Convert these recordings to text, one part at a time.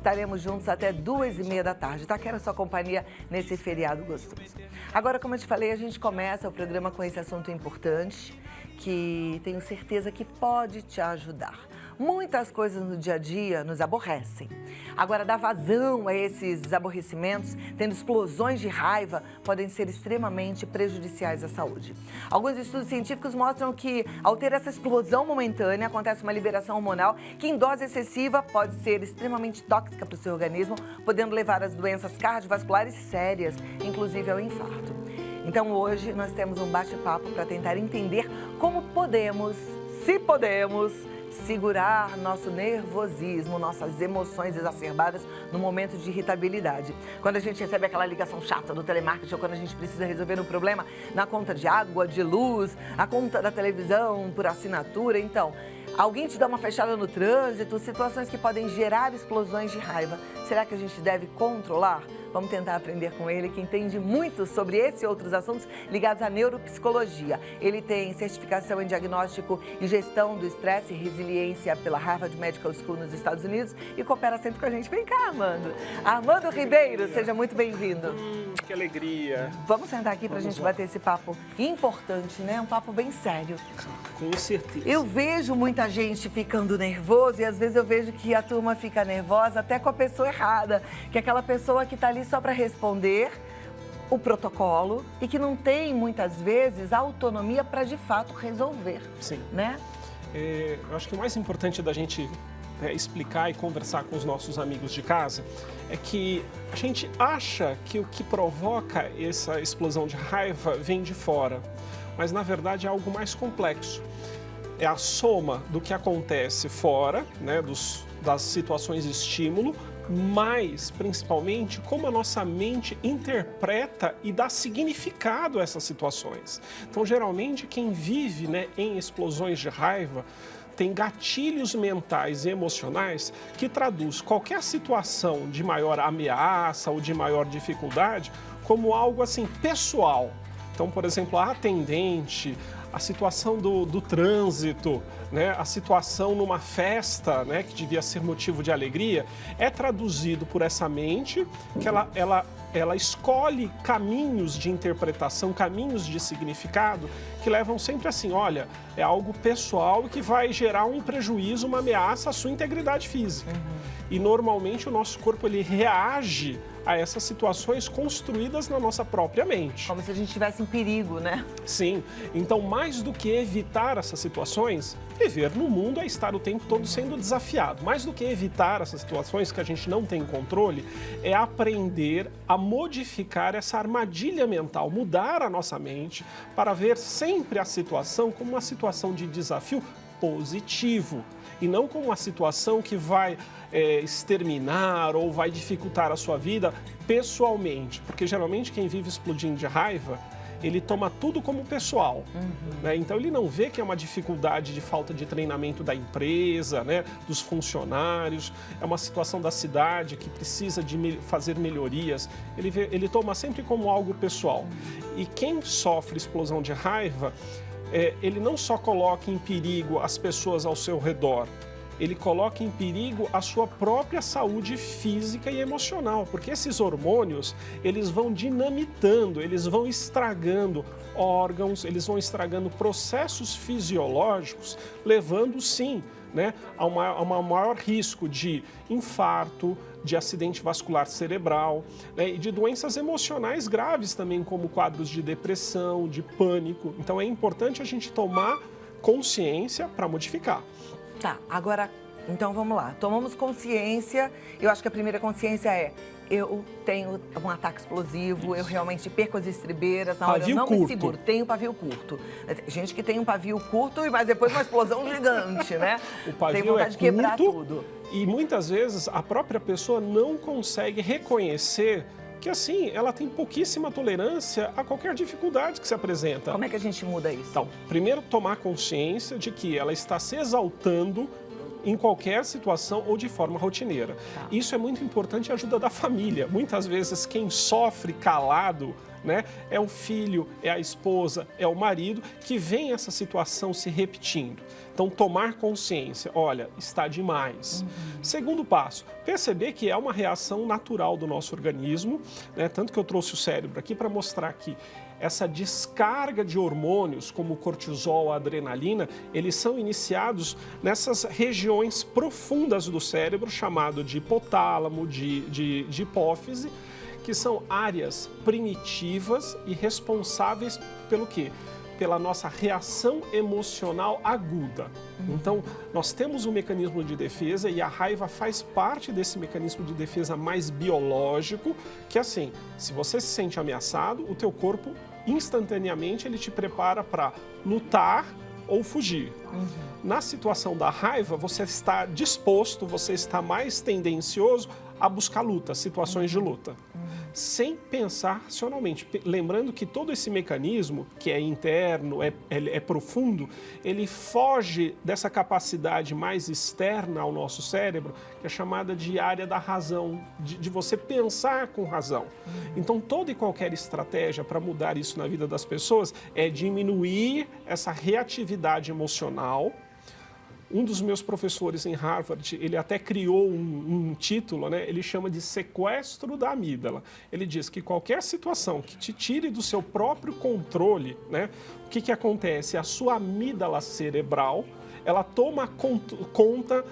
Estaremos juntos até 2h30 da tarde, tá? Quero a sua companhia nesse feriado gostoso. Agora, como eu te falei, a gente começa o programa com esse assunto importante, que tenho certeza que pode te ajudar. Muitas coisas no dia a dia nos aborrecem. Agora, dar vazão a esses aborrecimentos, tendo explosões de raiva, podem ser extremamente prejudiciais à saúde. Alguns estudos científicos mostram que, ao ter essa explosão momentânea, acontece uma liberação hormonal que, em dose excessiva, pode ser extremamente tóxica para o seu organismo, podendo levar às doenças cardiovasculares sérias, inclusive ao infarto. Então, hoje, nós temos um bate-papo para tentar entender como podemos, se podemos, segurar nosso nervosismo, nossas emoções exacerbadas no momento de irritabilidade. Quando a gente recebe aquela ligação chata do telemarketing ou quando a gente precisa resolver um problema na conta de água, de luz, a conta da televisão por assinatura, então, alguém te dá uma fechada no trânsito, situações que podem gerar explosões de raiva. Será que a gente deve controlar? Vamos tentar aprender com ele, que entende muito sobre esse e outros assuntos ligados à neuropsicologia. Ele tem certificação em diagnóstico e gestão do estresse e resiliência pela Harvard Medical School nos Estados Unidos e coopera sempre com a gente. Vem cá, Armando. Armando Ribeiro, seja muito bem-vindo. Que alegria. Vamos sentar aqui para a gente bater esse papo importante, né? Um papo bem sério. Com certeza. Eu vejo muita gente ficando nervosa e às vezes eu vejo que a turma fica nervosa até com a pessoa errada, que é aquela pessoa que está ali só para responder o protocolo e que não tem, muitas vezes, autonomia para, de fato, resolver. Sim. Né? Eu acho que o mais importante da gente explicar e conversar com os nossos amigos de casa é que a gente acha que o que provoca essa explosão de raiva vem de fora, mas, na verdade, é algo mais complexo. É a soma do que acontece fora, né, das situações de estímulo, mas, principalmente, como a nossa mente interpreta e dá significado a essas situações. Então, geralmente, quem vive, né, em explosões de raiva tem gatilhos mentais e emocionais que traduz qualquer situação de maior ameaça ou de maior dificuldade como algo assim pessoal. Então, por exemplo, a atendente, a situação do trânsito, né, a situação numa festa, né, que devia ser motivo de alegria, é traduzido por essa mente que ela escolhe caminhos de interpretação, caminhos de significado que levam sempre assim, olha, é algo pessoal que vai gerar um prejuízo, uma ameaça à sua integridade física. E normalmente o nosso corpo ele reage a essas situações construídas na nossa própria mente. Como se a gente estivesse em perigo, né? Sim. Então, mais do que evitar essas situações, viver no mundo é estar o tempo todo sendo desafiado. Mais do que evitar essas situações que a gente não tem controle, é aprender a modificar essa armadilha mental, mudar a nossa mente para ver sempre a situação como uma situação de desafio positivo e não como uma situação que vai exterminar ou vai dificultar a sua vida pessoalmente, porque geralmente quem vive explodindo de raiva, ele toma tudo como pessoal, né? Então ele não vê que é uma dificuldade de falta de treinamento da empresa, né? Dos funcionários, é uma situação da cidade que precisa de fazer melhorias, ele toma sempre como algo pessoal. E quem sofre explosão de raiva, ele não só coloca em perigo as pessoas ao seu redor, ele coloca em perigo a sua própria saúde física e emocional, porque esses hormônios, eles vão dinamitando, eles vão estragando órgãos, eles vão estragando processos fisiológicos, levando, sim, né, a um maior risco de infarto, de acidente vascular cerebral, né, e de doenças emocionais graves também, como quadros de depressão, de pânico. Então é importante a gente tomar consciência para modificar. Tá, agora, então vamos lá. Tomamos consciência, eu acho que a primeira consciência é: eu tenho um ataque explosivo, eu realmente perco as estribeiras, na hora eu não me seguro, tenho pavio curto. Gente que tem um pavio curto, mas depois uma explosão gigante, né? O pavio tem vontade de quebrar tudo. E muitas vezes a própria pessoa não consegue reconhecer que, assim, ela tem pouquíssima tolerância a qualquer dificuldade que se apresenta. Como é que a gente muda isso? Então, primeiro tomar consciência de que ela está se exaltando em qualquer situação ou de forma rotineira. Tá. Isso é muito importante, a ajuda da família. Muitas vezes quem sofre calado, né, é o filho, é a esposa, é o marido, que vem essa situação se repetindo. Então, tomar consciência, olha, está demais. Segundo passo, perceber que é uma reação natural do nosso organismo, né, tanto que eu trouxe o cérebro aqui para mostrar que essa descarga de hormônios, como o cortisol, a adrenalina, eles são iniciados nessas regiões profundas do cérebro, chamado de hipotálamo, de hipófise, que são áreas primitivas e responsáveis pelo quê? Pela nossa reação emocional aguda. Então, nós temos um mecanismo de defesa e a raiva faz parte desse mecanismo de defesa mais biológico, que assim, se você se sente ameaçado, o teu corpo instantaneamente ele te prepara para lutar ou fugir. Na situação da raiva, você está disposto, você está mais tendencioso a buscar luta, situações de luta, sem pensar racionalmente. Lembrando que todo esse mecanismo, que é interno, é profundo, ele foge dessa capacidade mais externa ao nosso cérebro, que é chamada de área da razão, de você pensar com razão. Então, toda e qualquer estratégia para mudar isso na vida das pessoas é diminuir essa reatividade emocional. Um dos meus professores em Harvard, ele até criou um título, né? Ele chama de sequestro da amígdala. Ele diz que qualquer situação que te tire do seu próprio controle, né? O que acontece? A sua amígdala cerebral, ela toma conta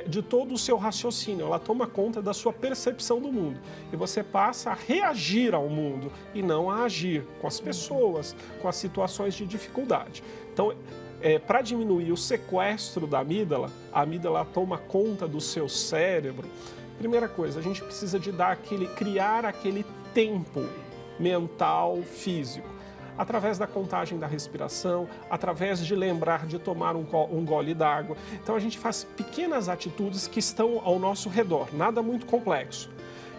de todo o seu raciocínio, ela toma conta da sua percepção do mundo. E você passa a reagir ao mundo e não a agir com as pessoas, com as situações de dificuldade. Então, para diminuir o sequestro da amígdala, a amígdala toma conta do seu cérebro. Primeira coisa, a gente precisa de criar aquele tempo mental, físico, através da contagem da respiração, através de lembrar de tomar um gole d'água. Então a gente faz pequenas atitudes que estão ao nosso redor, nada muito complexo,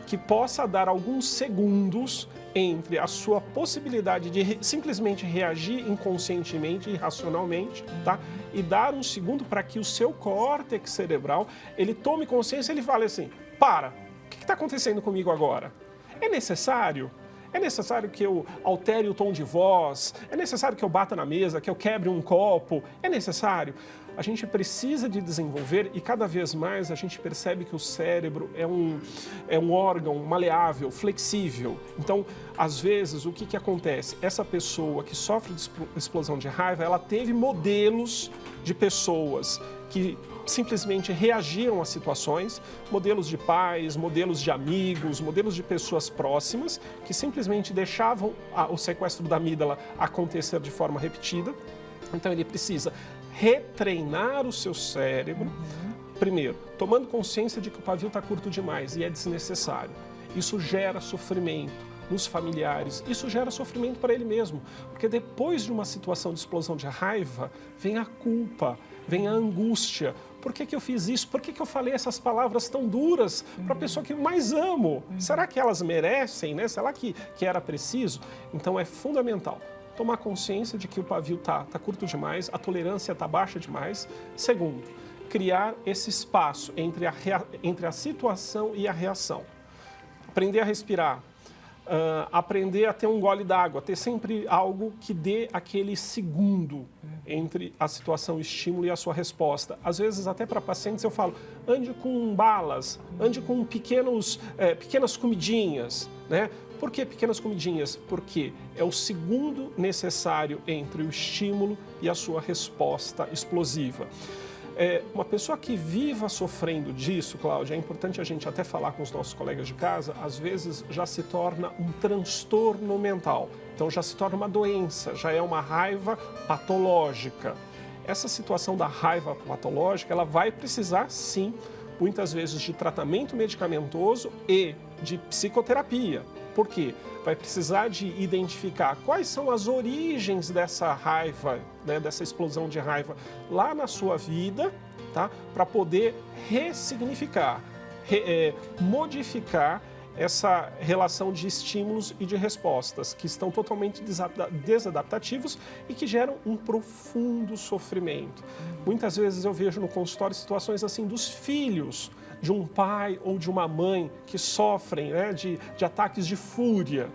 que possa dar alguns segundos entre a sua possibilidade de simplesmente reagir inconscientemente e racionalmente, tá? E dar um segundo para que o seu córtex cerebral, ele tome consciência e ele fale assim, para, o que está acontecendo comigo agora? É necessário? É necessário que eu altere o tom de voz? É necessário que eu bata na mesa, que eu quebre um copo? É necessário? A gente precisa de desenvolver e cada vez mais a gente percebe que o cérebro é um órgão maleável, flexível. Então, às vezes, o que acontece? Essa pessoa que sofre de explosão de raiva, ela teve modelos de pessoas que simplesmente reagiram às situações, modelos de pais, modelos de amigos, modelos de pessoas próximas, que simplesmente deixavam o sequestro da amígdala acontecer de forma repetida. Então ele precisa retreinar o seu cérebro, primeiro, tomando consciência de que o pavio está curto demais e é desnecessário. Isso gera sofrimento nos familiares, isso gera sofrimento para ele mesmo, porque depois de uma situação de explosão de raiva, vem a culpa, vem a angústia. Por que eu fiz isso? Por que eu falei essas palavras tão duras para a pessoa que eu mais amo? Será que elas merecem, né? Será que era preciso? Então é fundamental tomar consciência de que o pavio está curto demais, a tolerância está baixa demais. Segundo, criar esse espaço entre a situação e a reação. Aprender a respirar. Aprender a ter um gole d'água, ter sempre algo que dê aquele segundo entre a situação, o estímulo e a sua resposta. Às vezes, até para pacientes, eu falo, ande com balas, ande com pequenas comidinhas, né? Por que pequenas comidinhas? Porque é o segundo necessário entre o estímulo e a sua resposta explosiva. Uma pessoa que viva sofrendo disso, Cláudia, é importante a gente até falar com os nossos colegas de casa, às vezes já se torna um transtorno mental. Então já se torna uma doença, já é uma raiva patológica. Essa situação da raiva patológica, ela vai precisar, sim, muitas vezes de tratamento medicamentoso e de psicoterapia. Por quê? Vai precisar de identificar quais são as origens dessa raiva, né, dessa explosão de raiva lá na sua vida, tá? Para poder ressignificar, modificar essa relação de estímulos e de respostas, que estão totalmente desadaptativos e que geram um profundo sofrimento. Muitas vezes eu vejo no consultório situações assim dos filhos de um pai ou de uma mãe que sofrem, né, de ataques de fúria.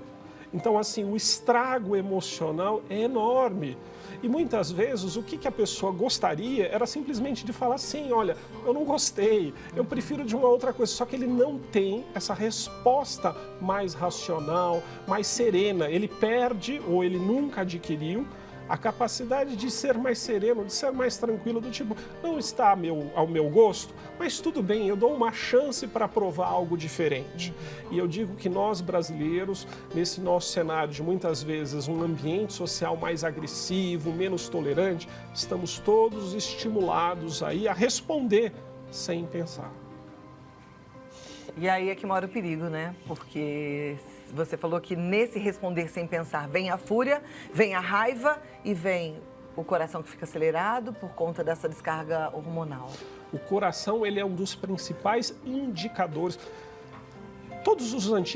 Então, assim, o estrago emocional é enorme. E muitas vezes o que a pessoa gostaria era simplesmente de falar assim, olha, eu não gostei, eu prefiro de uma outra coisa. Só que ele não tem essa resposta mais racional, mais serena. Ele perde, ou ele nunca adquiriu, a capacidade de ser mais sereno, de ser mais tranquilo, do tipo, não está ao meu gosto, mas tudo bem, eu dou uma chance para provar algo diferente. E eu digo que nós brasileiros, nesse nosso cenário de muitas vezes um ambiente social mais agressivo, menos tolerante, estamos todos estimulados aí a responder sem pensar. E aí é que mora o perigo, né? Porque você falou que nesse responder sem pensar vem a fúria, vem a raiva e vem o coração que fica acelerado por conta dessa descarga hormonal. O coração, ele é um dos principais indicadores.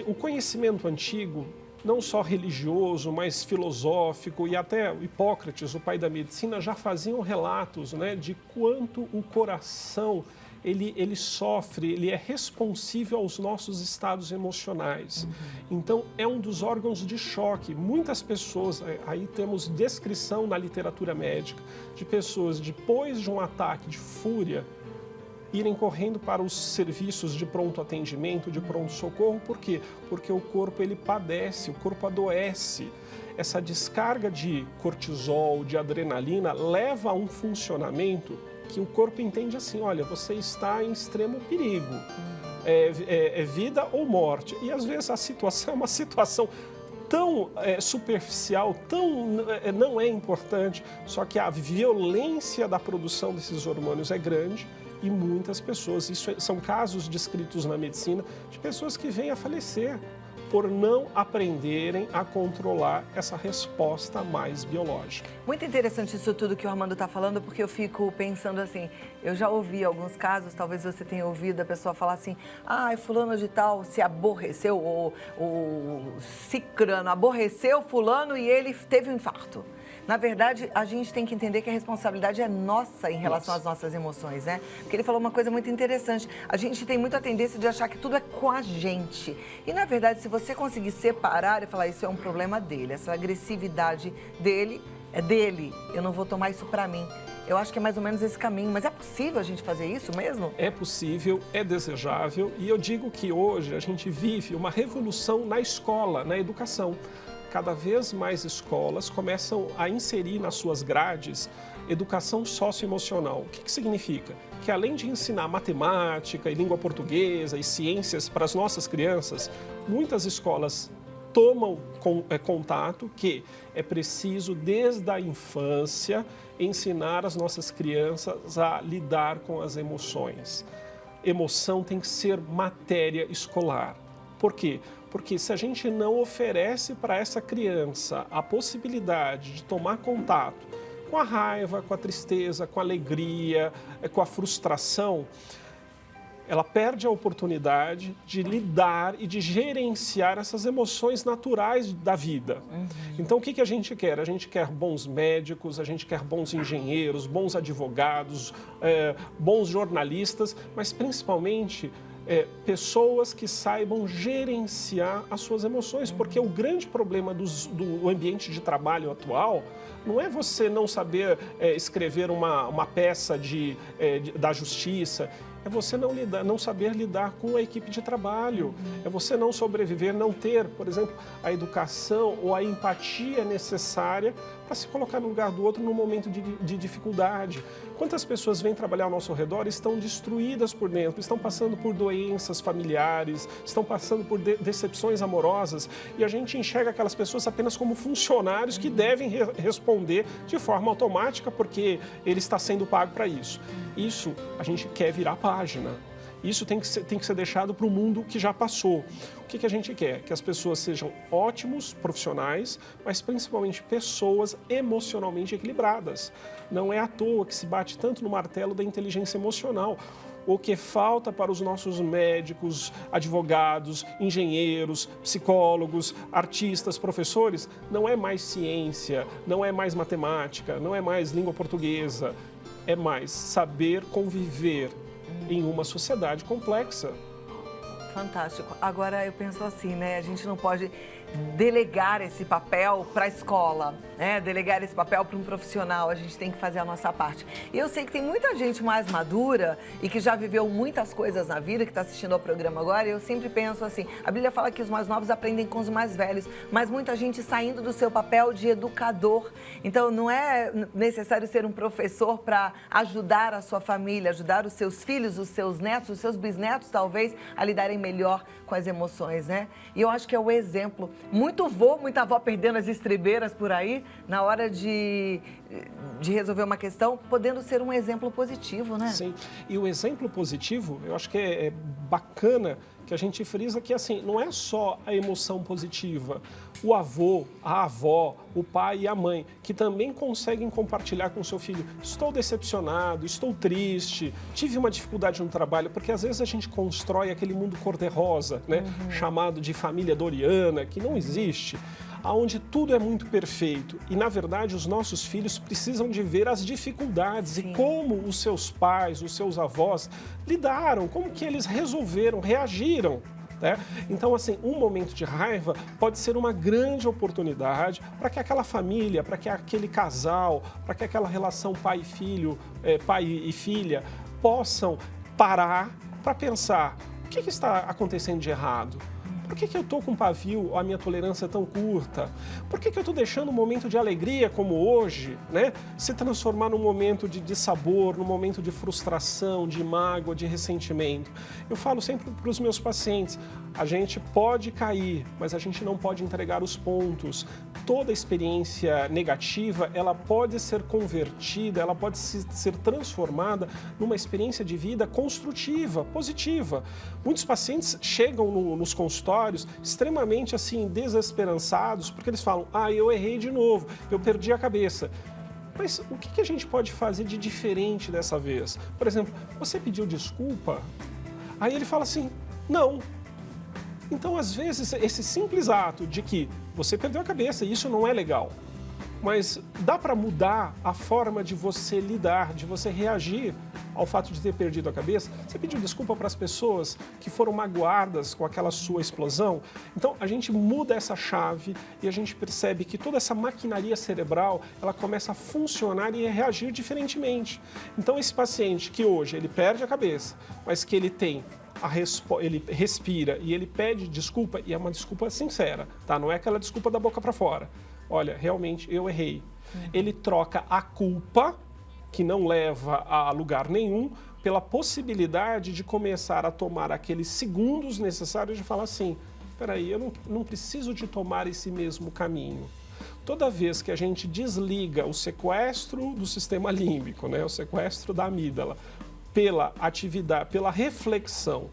O conhecimento antigo, não só religioso, mas filosófico, e até Hipócrates, o pai da medicina, já faziam relatos, né, de quanto o coração ele sofre, ele é responsível aos nossos estados emocionais. Então, é um dos órgãos de choque. Muitas pessoas, aí temos descrição na literatura médica, de pessoas, depois de um ataque de fúria, irem correndo para os serviços de pronto atendimento, de pronto-socorro. Por quê? Porque o corpo, ele padece, o corpo adoece. Essa descarga de cortisol, de adrenalina, leva a um funcionamento que o corpo entende assim, olha, você está em extremo perigo, é vida ou morte. E às vezes a situação é uma situação tão superficial, não é importante, só que a violência da produção desses hormônios é grande e muitas pessoas, são casos descritos na medicina, de pessoas que vêm a falecer por não aprenderem a controlar essa resposta mais biológica. Muito interessante isso tudo que o Armando está falando, porque eu fico pensando assim, eu já ouvi alguns casos, talvez você tenha ouvido a pessoa falar assim, fulano de tal se aborreceu, ou cicrano aborreceu fulano e ele teve um infarto. Na verdade, a gente tem que entender que a responsabilidade é nossa em relação às nossas emoções, né? Porque ele falou uma coisa muito interessante. A gente tem muita tendência de achar que tudo é com a gente. E, na verdade, se você conseguir separar e falar, isso é um problema dele, essa agressividade dele é dele, eu não vou tomar isso pra mim. Eu acho que é mais ou menos esse caminho. Mas é possível a gente fazer isso mesmo? É possível, é desejável. E eu digo que hoje a gente vive uma revolução na escola, na educação. Cada vez mais escolas começam a inserir nas suas grades educação socioemocional. O que significa? Que além de ensinar matemática e língua portuguesa e ciências para as nossas crianças, muitas escolas tomam contato que é preciso, desde a infância, ensinar as nossas crianças a lidar com as emoções. Emoção tem que ser matéria escolar. Por quê? Porque se a gente não oferece para essa criança a possibilidade de tomar contato com a raiva, com a tristeza, com a alegria, com a frustração, ela perde a oportunidade de lidar e de gerenciar essas emoções naturais da vida. Então, o que a gente quer? A gente quer bons médicos, a gente quer bons engenheiros, bons advogados, bons jornalistas, mas principalmente pessoas que saibam gerenciar as suas emoções, porque o grande problema do ambiente de trabalho atual não é você não saber escrever uma peça da justiça, é você não saber lidar com a equipe de trabalho, é você não sobreviver, não ter, por exemplo, a educação ou a empatia necessária para se colocar no lugar do outro num momento de dificuldade. Quantas pessoas vêm trabalhar ao nosso redor e estão destruídas por dentro, estão passando por doenças familiares, estão passando por decepções amorosas, e a gente enxerga aquelas pessoas apenas como funcionários que devem responder de forma automática porque ele está sendo pago para isso. Isso a gente quer virar página. Isso tem que ser deixado para o mundo que já passou. O que a gente quer? Que as pessoas sejam ótimos profissionais, mas principalmente pessoas emocionalmente equilibradas. Não é à toa que se bate tanto no martelo da inteligência emocional. o que falta para os nossos médicos, advogados, engenheiros, psicólogos, artistas, professores, não é mais ciência, não é mais matemática, não é mais língua portuguesa, é mais saber conviver em uma sociedade complexa. Fantástico. Agora eu penso assim, né? A gente não pode delegar esse papel para a escola, né? Delegar esse papel para um profissional, a gente tem que fazer a nossa parte. E eu sei que tem muita gente mais madura e que já viveu muitas coisas na vida, que está assistindo ao programa agora, e eu sempre penso assim, a Bíblia fala que os mais novos aprendem com os mais velhos, mas muita gente saindo do seu papel de educador. Então não é necessário ser um professor para ajudar a sua família, ajudar os seus filhos, os seus netos, os seus bisnetos talvez a lidarem melhor com as emoções, né? E eu acho que é o exemplo. Muito vô, muita avó perdendo as estribeiras por aí, na hora de resolver uma questão, podendo ser um exemplo positivo, né? Sim, e o exemplo positivo, eu acho que é bacana que a gente frisa que, assim, não é só a emoção positiva. O avô, a avó, o pai e a mãe, que também conseguem compartilhar com o seu filho, estou decepcionado, estou triste, tive uma dificuldade no trabalho, porque às vezes a gente constrói aquele mundo cor-de-rosa, né? Chamado de família doriana, que não existe, onde tudo é muito perfeito. E, na verdade, os nossos filhos precisam de ver as dificuldades. Sim. E como os seus pais, os seus avós lidaram, como que eles resolveram, reagiram. Né? Então, assim, um momento de raiva pode ser uma grande oportunidade para que aquela família, para que aquele casal, para que aquela relação pai e filho, pai e filha, possam parar para pensar, o que está acontecendo de errado? Por que eu estou com pavio, a minha tolerância é tão curta? Por que eu estou deixando um momento de alegria como hoje, né, se transformar num momento de dissabor, num momento de frustração, de mágoa, de ressentimento? Eu falo sempre para os meus pacientes, a gente pode cair, mas a gente não pode entregar os pontos. Toda experiência negativa, ela pode ser convertida, ela pode ser transformada numa experiência de vida construtiva, positiva. Muitos pacientes chegam nos consultórios extremamente assim desesperançados, porque eles falam, eu errei de novo, eu perdi a cabeça. Mas o que a gente pode fazer de diferente dessa vez? Por exemplo, você pediu desculpa? Aí ele fala assim, não. Então, às vezes, esse simples ato de que você perdeu a cabeça e isso não é legal, mas dá para mudar a forma de você lidar, de você reagir ao fato de ter perdido a cabeça. Você pediu desculpa para as pessoas que foram magoadas com aquela sua explosão. Então, a gente muda essa chave e a gente percebe que toda essa maquinaria cerebral, ela começa a funcionar e a reagir diferentemente. Então, esse paciente que hoje ele perde a cabeça, mas que ele tem ele respira e ele pede desculpa, e é uma desculpa sincera, tá? Não é aquela desculpa da boca para fora. Olha, realmente eu errei. Ele troca a culpa, que não leva a lugar nenhum, pela possibilidade de começar a tomar aqueles segundos necessários de falar assim, peraí, eu não preciso de tomar esse mesmo caminho. Toda vez que a gente desliga o sequestro do sistema límbico, né, o sequestro da amígdala, pela atividade, pela reflexão,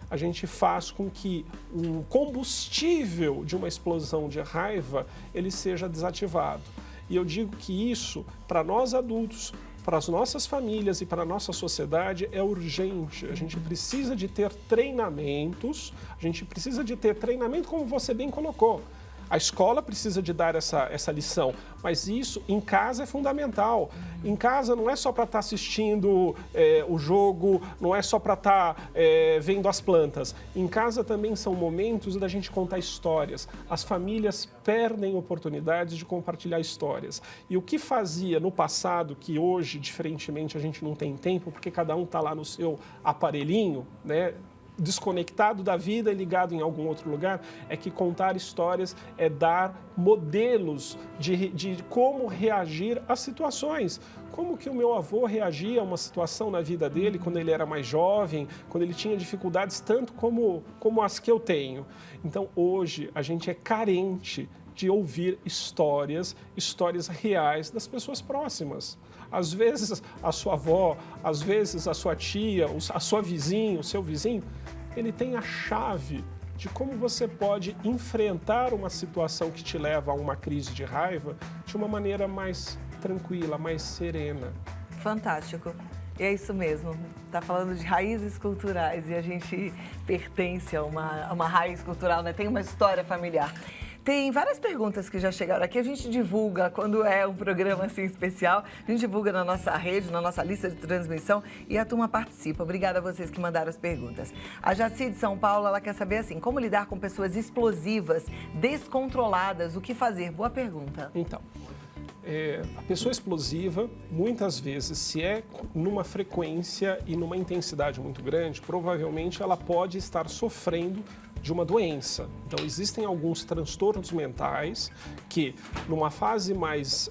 a gente faz com que o combustível de uma explosão de raiva, ele seja desativado. E eu digo que isso, para nós adultos, para as nossas famílias e para a nossa sociedade, é urgente. A gente precisa de ter treinamentos, como você bem colocou. A escola precisa de dar essa lição, mas isso em casa é fundamental. Em casa não é só para estar assistindo o jogo, não é só para estar vendo as plantas. Em casa também são momentos da gente contar histórias. As famílias perdem oportunidades de compartilhar histórias. E o que fazia no passado, que hoje, diferentemente, a gente não tem tempo, porque cada um está lá no seu aparelhinho, né? Desconectado da vida e ligado em algum outro lugar, é que contar histórias é dar modelos de como reagir às situações. Como que o meu avô reagia a uma situação na vida dele quando ele era mais jovem, quando ele tinha dificuldades tanto como as que eu tenho. Então, hoje, a gente é carente de ouvir histórias reais das pessoas próximas. Às vezes a sua avó, às vezes a sua tia, a sua vizinha, o seu vizinho, ele tem a chave de como você pode enfrentar uma situação que te leva a uma crise de raiva de uma maneira mais tranquila, mais serena. Fantástico. E é isso mesmo, tá falando de raízes culturais e a gente pertence a uma raiz cultural, né? Tem uma história familiar. Tem várias perguntas que já chegaram aqui, a gente divulga quando é um programa assim especial, a gente divulga na nossa rede, na nossa lista de transmissão e a turma participa. Obrigada a vocês que mandaram as perguntas. A Jaci de São Paulo, ela quer saber assim, como lidar com pessoas explosivas, descontroladas, o que fazer? Boa pergunta. Então, a pessoa explosiva, muitas vezes, se é numa frequência e numa intensidade muito grande, provavelmente ela pode estar sofrendo de uma doença. Então, existem alguns transtornos mentais que, numa fase mais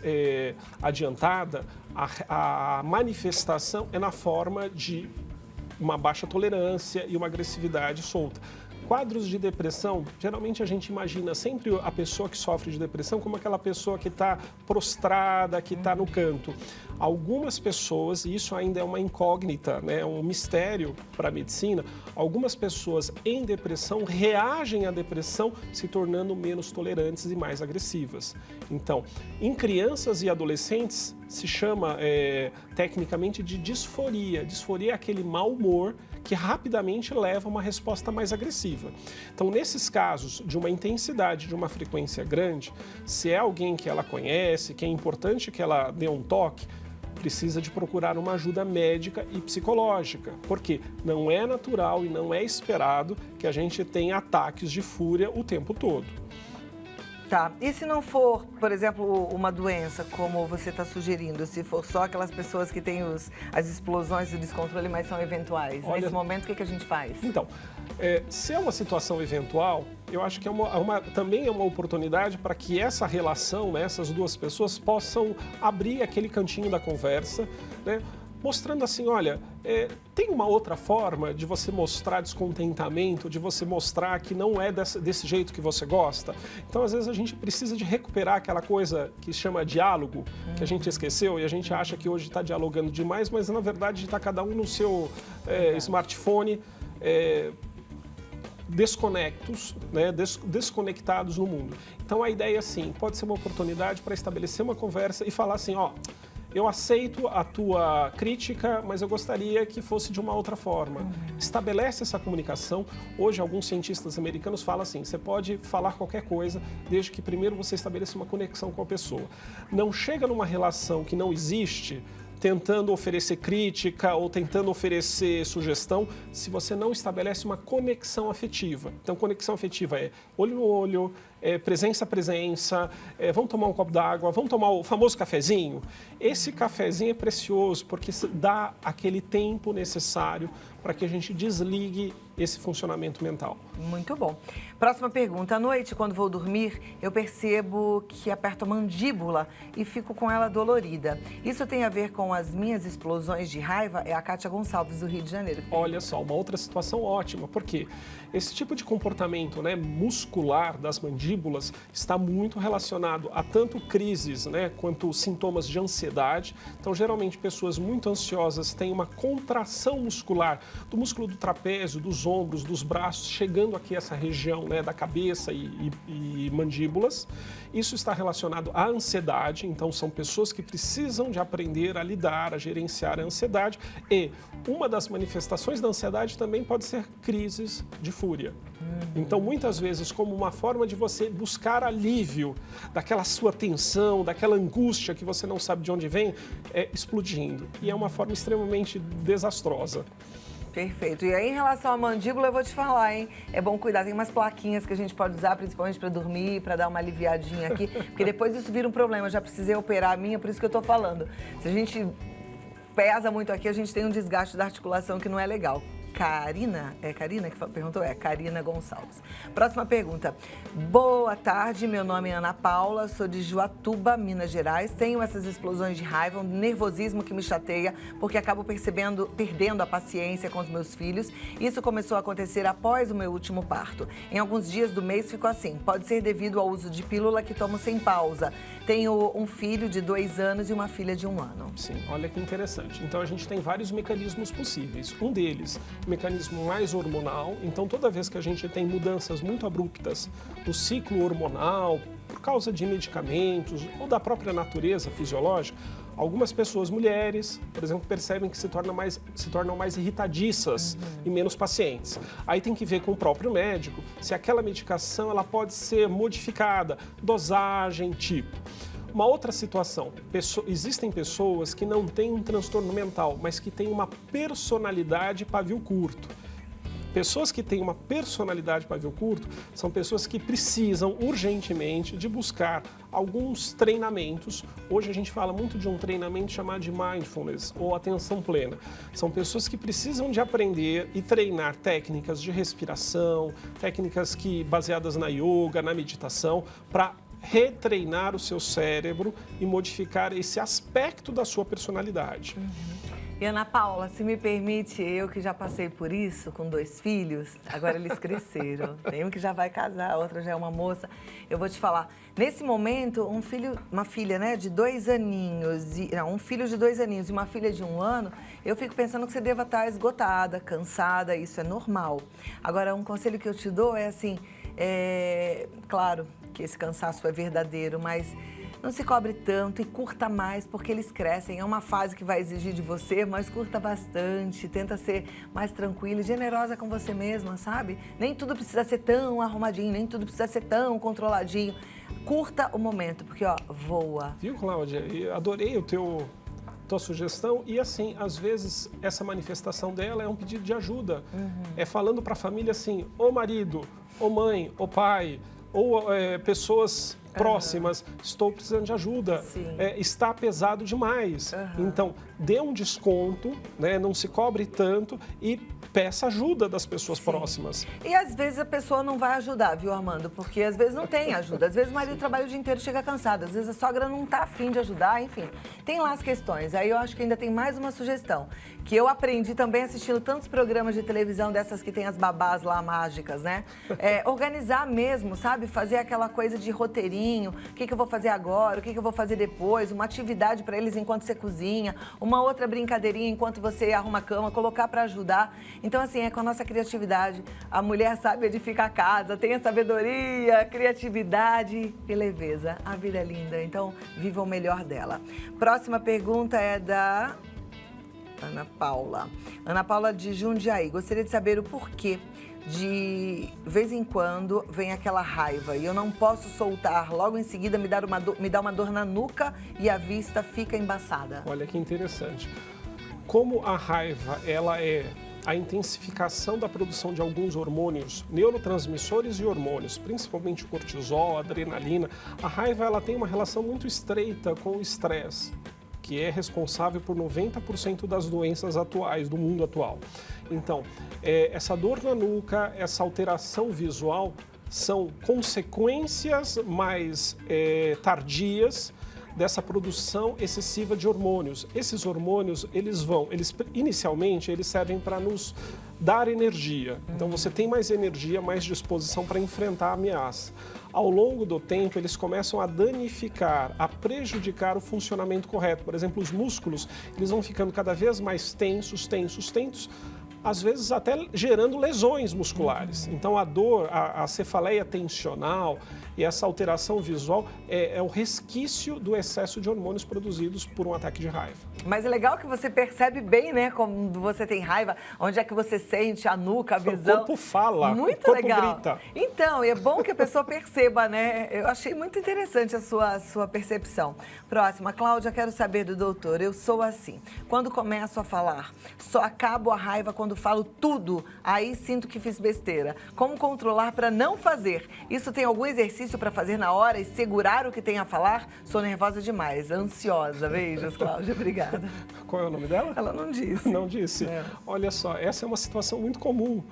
adiantada, a manifestação é na forma de uma baixa tolerância e uma agressividade solta. Quadros de depressão, geralmente a gente imagina sempre a pessoa que sofre de depressão como aquela pessoa que está prostrada, que está no canto. Algumas pessoas, e isso ainda é uma incógnita, né, um mistério para a medicina, algumas pessoas em depressão reagem à depressão se tornando menos tolerantes e mais agressivas. Então, em crianças e adolescentes, se chama tecnicamente de disforia. Disforia é aquele mau humor que rapidamente leva a uma resposta mais agressiva. Então, nesses casos de uma intensidade, de uma frequência grande, se é alguém que ela conhece, que é importante que ela dê um toque, precisa de procurar uma ajuda médica e psicológica, porque não é natural e não é esperado que a gente tenha ataques de fúria o tempo todo. Tá, e se não for, por exemplo, uma doença, como você está sugerindo, se for só aquelas pessoas que têm as explosões e o descontrole, mas são eventuais, Olha, nesse momento, o que a gente faz? Então, se é uma situação eventual, eu acho que também é uma oportunidade para que essa relação, né, essas duas pessoas possam abrir aquele cantinho da conversa, né, mostrando assim, olha, tem uma outra forma de você mostrar descontentamento, de você mostrar que não é desse jeito que você gosta. Então, às vezes, a gente precisa de recuperar aquela coisa que se chama diálogo, que a gente esqueceu e a gente acha que hoje está dialogando demais, mas, na verdade, está cada um no seu smartphone, desconectados, né, desconectados no mundo. Então, a ideia, assim, pode ser uma oportunidade para estabelecer uma conversa e falar assim, ó, eu aceito a tua crítica, mas eu gostaria que fosse de uma outra forma. Estabelece essa comunicação. Hoje, alguns cientistas americanos falam assim, você pode falar qualquer coisa, desde que primeiro você estabeleça uma conexão com a pessoa. Não chega numa relação que não existe, tentando oferecer crítica ou tentando oferecer sugestão, se você não estabelece uma conexão afetiva. Então, conexão afetiva é olho no olho, presença a presença, vamos tomar um copo d'água, vamos tomar o famoso cafezinho. Esse cafezinho é precioso porque dá aquele tempo necessário para que a gente desligue esse funcionamento mental. Muito bom. Próxima pergunta. À noite, quando vou dormir, eu percebo que aperto a mandíbula e fico com ela dolorida. Isso tem a ver com as minhas explosões de raiva? É a Kátia Gonçalves, do Rio de Janeiro. Olha só, uma outra situação ótima, porque esse tipo de comportamento, né, muscular das mandíbulas está muito relacionado a tanto crises, né, quanto sintomas de ansiedade. Então, geralmente, pessoas muito ansiosas têm uma contração muscular do músculo do trapézio, dos ombros, dos braços, chegando aqui a essa região, né, da cabeça e mandíbulas. Isso está relacionado à ansiedade, então são pessoas que precisam de aprender a lidar, a gerenciar a ansiedade, e uma das manifestações da ansiedade também pode ser crises de fúria. Então, muitas vezes, como uma forma de você buscar alívio daquela sua tensão, daquela angústia que você não sabe de onde vem, explodindo. E é uma forma extremamente desastrosa. Perfeito. E aí, em relação à mandíbula, eu vou te falar, hein? É bom cuidar. Tem umas plaquinhas que a gente pode usar, principalmente para dormir, para dar uma aliviadinha aqui, porque depois isso vira um problema. Eu já precisei operar a minha, por isso que eu tô falando. Se a gente pesa muito aqui, a gente tem um desgaste da articulação que não é legal. Karina, é Karina que perguntou? É Karina Gonçalves. Próxima pergunta. Boa tarde, meu nome é Ana Paula, sou de Juatuba, Minas Gerais. Tenho essas explosões de raiva, um nervosismo que me chateia, porque acabo perdendo a paciência com os meus filhos. Isso começou a acontecer após o meu último parto. Em alguns dias do mês ficou assim. Pode ser devido ao uso de pílula que tomo sem pausa. Tenho um filho de 2 anos e uma filha de 1 ano. Sim, olha que interessante. Então, a gente tem vários mecanismos possíveis. Um deles, o mecanismo mais hormonal. Então, toda vez que a gente tem mudanças muito abruptas no ciclo hormonal, por causa de medicamentos ou da própria natureza fisiológica, Algumas pessoas, mulheres, por exemplo, percebem que se tornam mais irritadiças e menos pacientes. Aí tem que ver com o próprio médico se aquela medicação ela pode ser modificada, dosagem, tipo. Uma outra situação, existem pessoas que não têm um transtorno mental, mas que têm uma personalidade pavio curto. Pessoas que têm uma personalidade pavio curto são pessoas que precisam urgentemente de buscar alguns treinamentos. Hoje a gente fala muito de um treinamento chamado de mindfulness ou atenção plena. São pessoas que precisam de aprender e treinar técnicas de respiração, técnicas baseadas na yoga, na meditação, para retreinar o seu cérebro e modificar esse aspecto da sua personalidade. E Ana Paula, se me permite, eu que já passei por isso com 2 filhos, agora eles cresceram. Tem um que já vai casar, a outra já é uma moça. Eu vou te falar, nesse momento, uma filha, né, de 2 aninhos, um filho de 2 aninhos e uma filha de 1 ano, eu fico pensando que você deva estar esgotada, cansada, isso é normal. Agora, um conselho que eu te dou é assim, claro que esse cansaço é verdadeiro, mas não se cobre tanto e curta mais, porque eles crescem. É uma fase que vai exigir de você, mas curta bastante. Tenta ser mais tranquila e generosa com você mesma, sabe? Nem tudo precisa ser tão arrumadinho, nem tudo precisa ser tão controladinho. Curta o momento, porque, ó, voa. Viu, Cláudia? Adorei tua sugestão e, assim, às vezes, essa manifestação dela é um pedido de ajuda. É falando para a família assim, ô marido, ô mãe, ô pai, ou pessoas próximas, estou precisando de ajuda, está pesado demais. Então, dê um desconto, né, não se cobre tanto e peça ajuda das pessoas próximas. E às vezes a pessoa não vai ajudar, viu, Armando? Porque às vezes não tem ajuda. Às vezes o marido trabalha o dia inteiro e chega cansado. Às vezes a sogra não está afim de ajudar, enfim. Tem lá as questões. Aí eu acho que ainda tem mais uma sugestão, que eu aprendi também assistindo tantos programas de televisão dessas que tem as babás lá mágicas, né? Organizar mesmo, sabe? Fazer aquela coisa de roteirinho. O que eu vou fazer agora? O que eu vou fazer depois? Uma atividade para eles enquanto você cozinha. Uma outra brincadeirinha enquanto você arruma a cama. Colocar para ajudar. Então, assim, é com a nossa criatividade. A mulher sabe edificar a casa, tem a sabedoria, criatividade e leveza. A vida é linda, então viva o melhor dela. Próxima pergunta é da Ana Paula. Ana Paula de Jundiaí. Gostaria de saber o porquê de vez em quando vem aquela raiva e eu não posso soltar. Logo em seguida me dá uma dor na nuca e a vista fica embaçada. Olha que interessante. Como a raiva, ela é a intensificação da produção de alguns hormônios, neurotransmissores e hormônios, principalmente o cortisol, a adrenalina. A raiva ela tem uma relação muito estreita com o estresse, que é responsável por 90% das doenças atuais, do mundo atual. Então, essa dor na nuca, essa alteração visual, são consequências mais tardias dessa produção excessiva de hormônios. Esses hormônios, inicialmente, eles servem para nos dar energia. Então, você tem mais energia, mais disposição para enfrentar a ameaça. Ao longo do tempo, eles começam a danificar, a prejudicar o funcionamento correto. Por exemplo, os músculos, eles vão ficando cada vez mais tensos, às vezes até gerando lesões musculares. Então, a dor, a cefaleia tensional e essa alteração visual é o resquício do excesso de hormônios produzidos por um ataque de raiva. Mas é legal que você percebe bem, né, quando você tem raiva, onde é que você sente a nuca, a visão. O corpo fala, muito o corpo legal. grita. Então, é bom que a pessoa perceba, né? Eu achei muito interessante a sua percepção. Próxima, Cláudia, quero saber do doutor. Eu sou assim. Quando começo a falar, só acabo a raiva quando falo tudo, aí sinto que fiz besteira. Como controlar para não fazer? Isso tem algum exercício para fazer na hora e segurar o que tem a falar? Sou nervosa demais, ansiosa. Beijos, Cláudia. Obrigada. Qual é o nome dela? Ela não disse. Não disse? Olha só, essa é uma situação muito comum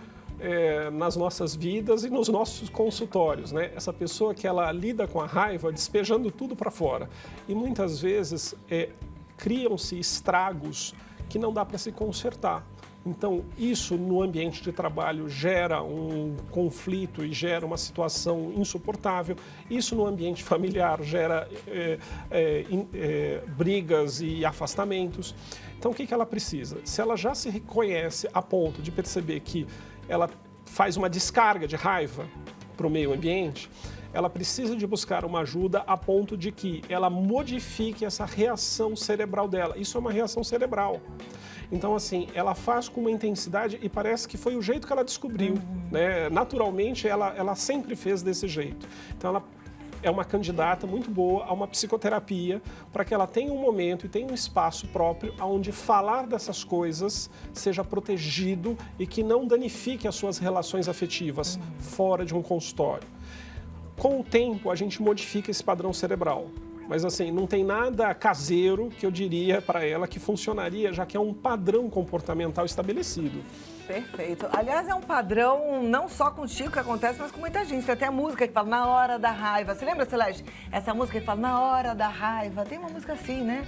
nas nossas vidas e nos nossos consultórios, né? Essa pessoa que ela lida com a raiva despejando tudo para fora. E muitas vezes criam-se estragos que não dá para se consertar. Então, isso no ambiente de trabalho gera um conflito e gera uma situação insuportável. Isso no ambiente familiar gera brigas e afastamentos. Então, o que ela precisa? Se ela já se reconhece a ponto de perceber que ela faz uma descarga de raiva, para o meio ambiente, ela precisa de buscar uma ajuda a ponto de que ela modifique essa reação cerebral dela. Isso é uma reação cerebral. Então, assim, ela faz com uma intensidade e parece que foi o jeito que ela descobriu, né? Naturalmente, ela sempre fez desse jeito. Então, ela é uma candidata muito boa a uma psicoterapia para que ela tenha um momento e tenha um espaço próprio onde falar dessas coisas seja protegido e que não danifique as suas relações afetivas fora de um consultório. Com o tempo, a gente modifica esse padrão cerebral. Mas assim, não tem nada caseiro que eu diria para ela que funcionaria, já que é um padrão comportamental estabelecido. Perfeito. Aliás, é um padrão não só contigo que acontece, mas com muita gente. Tem até música que fala na hora da raiva. Você lembra, Celeste? Essa música que fala na hora da raiva. Tem uma música assim, né?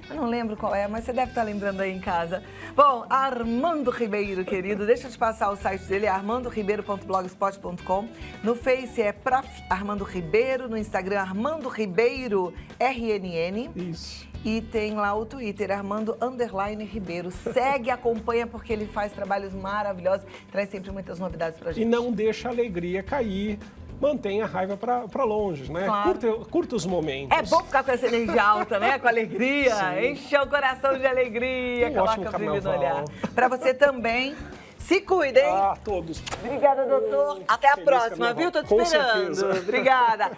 Eu não lembro qual é, mas você deve estar lembrando aí em casa. Bom, Armando Ribeiro, querido, deixa eu te passar o site dele, é armandoribeiro.blogspot.com. No Face é Prof. Armando Ribeiro, no Instagram Armando Ribeiro RNN. Isso. E tem lá o Twitter, Armando_Ribeiro. Segue, acompanha, porque ele faz trabalhos maravilhosos, traz sempre muitas novidades pra gente. E não deixa a alegria cair. Mantenha a raiva para longe, né? Claro. Curta os momentos. É bom ficar com essa energia alta, né? Com alegria. Sim. Encher o coração de alegria. Ótimo Coloca brilho no carnaval. olhar. Para você também. Se cuidem. Todos. Obrigada, doutor. Até a próxima, carnaval. viu? Tô te Com esperando. certeza. Obrigada.